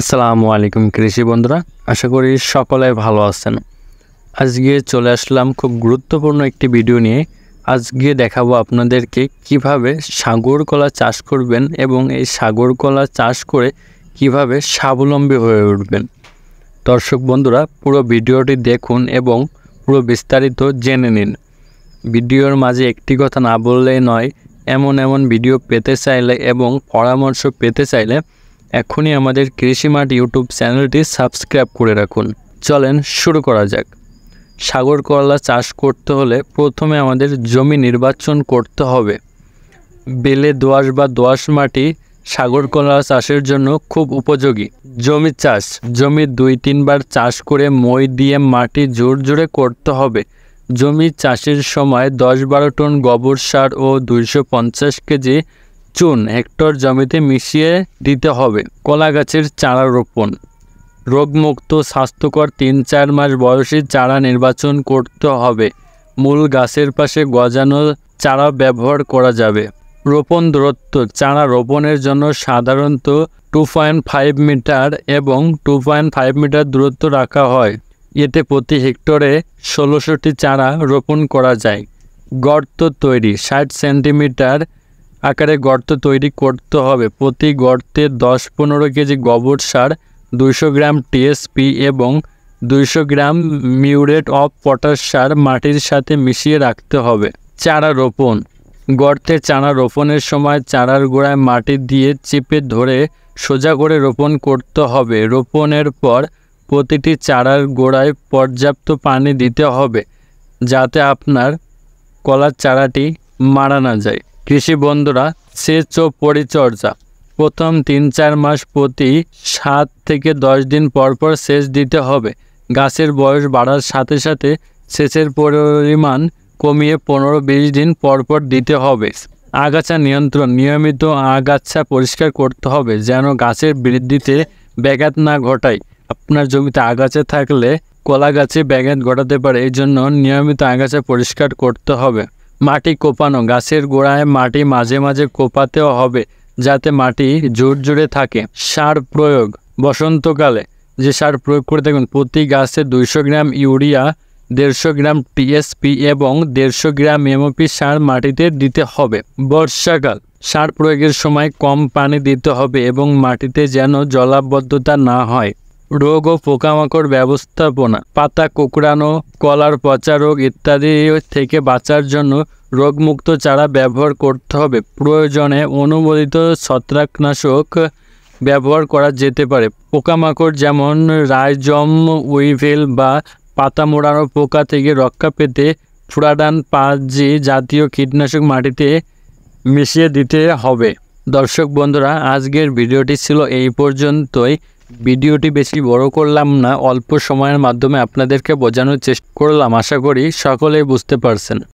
আসসালামু আলাইকুম কৃষি বন্ধুরা, আশা করি সকলে ভালো আছেন। আজকে চলে আসলাম খুব গুরুত্বপূর্ণ একটি ভিডিও নিয়ে। আজকে দেখাবো আপনাদেরকে কিভাবে সাগর কলা চাষ করবেন এবং এই সাগর কলা চাষ করে কিভাবে স্বাবলম্বী হয়ে উঠবেন। দর্শক বন্ধুরা, পুরো ভিডিওটি দেখুন এবং পুরো বিস্তারিত জেনে নিন। ভিডিওর মাঝে একটি কথা না বললেই নয়, এমন ভিডিও পেতে চাইলে এবং পরামর্শ পেতে চাইলে এখনই আমাদের কৃষি মাঠ ইউটিউব চ্যানেলটি সাবস্ক্রাইব করে রাখুন। চলেন শুরু করা যাক। সাগর কলা চাষ করতে হলে প্রথমে আমাদের জমি নির্বাচন করতে হবে। বেলে দোআঁশ বা দোআঁশ মাটি সাগর কলা চাষের জন্য খুব উপযোগী। জমি চাষ, জমি 2-3 বার চাষ করে মই দিয়ে মাটি জোরে করতে হবে। জমি চাষের সময় 10-12 টন গোবর সার ও 250 কেজি চুন হেক্টর জমিতে মিশিয়ে দিতে হবে। কলা গাছের চারা রোপণ, রোগমুক্ত স্বাস্থ্যকর 3-4 মাস বয়সী চারা নির্বাচন করতে হবে। মূল গাছের পাশে গজানো চারা ব্যবহার করা যাবে। রোপণ দূরত্ব, চারা রোপণের জন্য সাধারণত 2.5 মিটার এবং 2.5 মিটার দূরত্ব রাখা হয়। এতে প্রতি হেক্টরে 16টি চারা রোপণ করা যায়। গর্ত তৈরি, 60 সেন্টিমিটার আকারে গর্ত তৈরি করতে হবে। প্রতি গর্তে 10-15 কেজি গোবর সার, 200 গ্রাম টিএসপি এবং 200 গ্রাম মিউরেট অফ পটাশ সার মাটির সাথে মিশিয়ে রাখতে হবে। চারা রোপণ, গর্তে চারা রোপণের সময় চারার গোড়ায় মাটি দিয়ে চেপে ধরে সোজা করে রোপণ করতে হবে। রোপণের পর প্রতিটি চারার গোড়ায় পর্যাপ্ত পানি দিতে হবে যাতে আপনার কলার চারাটি মারা না যায়। কৃষি বন্ধুরা, সেচ ও পরিচর্যা, প্রথম 3-4 মাস প্রতি 7 থেকে 10 দিন পর সেচ দিতে হবে। গাছের বয়স বাড়ার সাথে সাথে সেচের পরিমাণ কমিয়ে 15-20 দিন পর দিতে হবে। আগাছা নিয়ন্ত্রণ, নিয়মিত আগাছা পরিষ্কার করতে হবে যেন গাছের বৃদ্ধিতে ব্যাঘাত না ঘটায়। আপনার জমিতে আগাছা থাকলে কলা গাছে ব্যাঘাত ঘটাতে পারে, এই জন্য নিয়মিত আগাছা পরিষ্কার করতে হবে। মাটি কোপানো, গাছের গোড়ায় মাটি মাঝে মাঝে কোপাতেও হবে যাতে মাটি জোরে থাকে। সার প্রয়োগ, বসন্তকালে যে সার প্রয়োগ করে থাকুন, প্রতি গাছে 200 গ্রাম ইউরিয়া, 150 গ্রাম টিএসপি এবং 150 গ্রাম এমওপি সার মাটিতে দিতে হবে। বর্ষাকাল, সার প্রয়োগের সময় কম পানি দিতে হবে এবং মাটিতে যেন জলাবদ্ধতা না হয়। রোগ ও পোকামাকড় ব্যবস্থাপনা, পাতা কুঁকড়ানো, কলার পচা রোগ ইত্যাদি থেকে বাঁচার জন্য রোগমুক্ত চারা ব্যবহার করতে হবে। প্রয়োজনে অনুমোদিত ছত্রাকনাশক ব্যবহার করা যেতে পারে। পোকামাকড় যেমন রাইজম, উইভেল বা পাতা মোড়ানো পোকা থেকে রক্ষা পেতে ফুরাডান 5G জাতীয় কীটনাশক মাটিতে মিশিয়ে দিতে হবে। দর্শক বন্ধুরা, আজকের ভিডিওটি ছিল এই পর্যন্তই। ভিডিওটি বেশি বড় করলাম না, অল্প সময়ের মাধ্যমে আপনাদেরকে বোঝানোর চেষ্টা করলাম। আশা করি সকলেই বুঝতে পারছেন।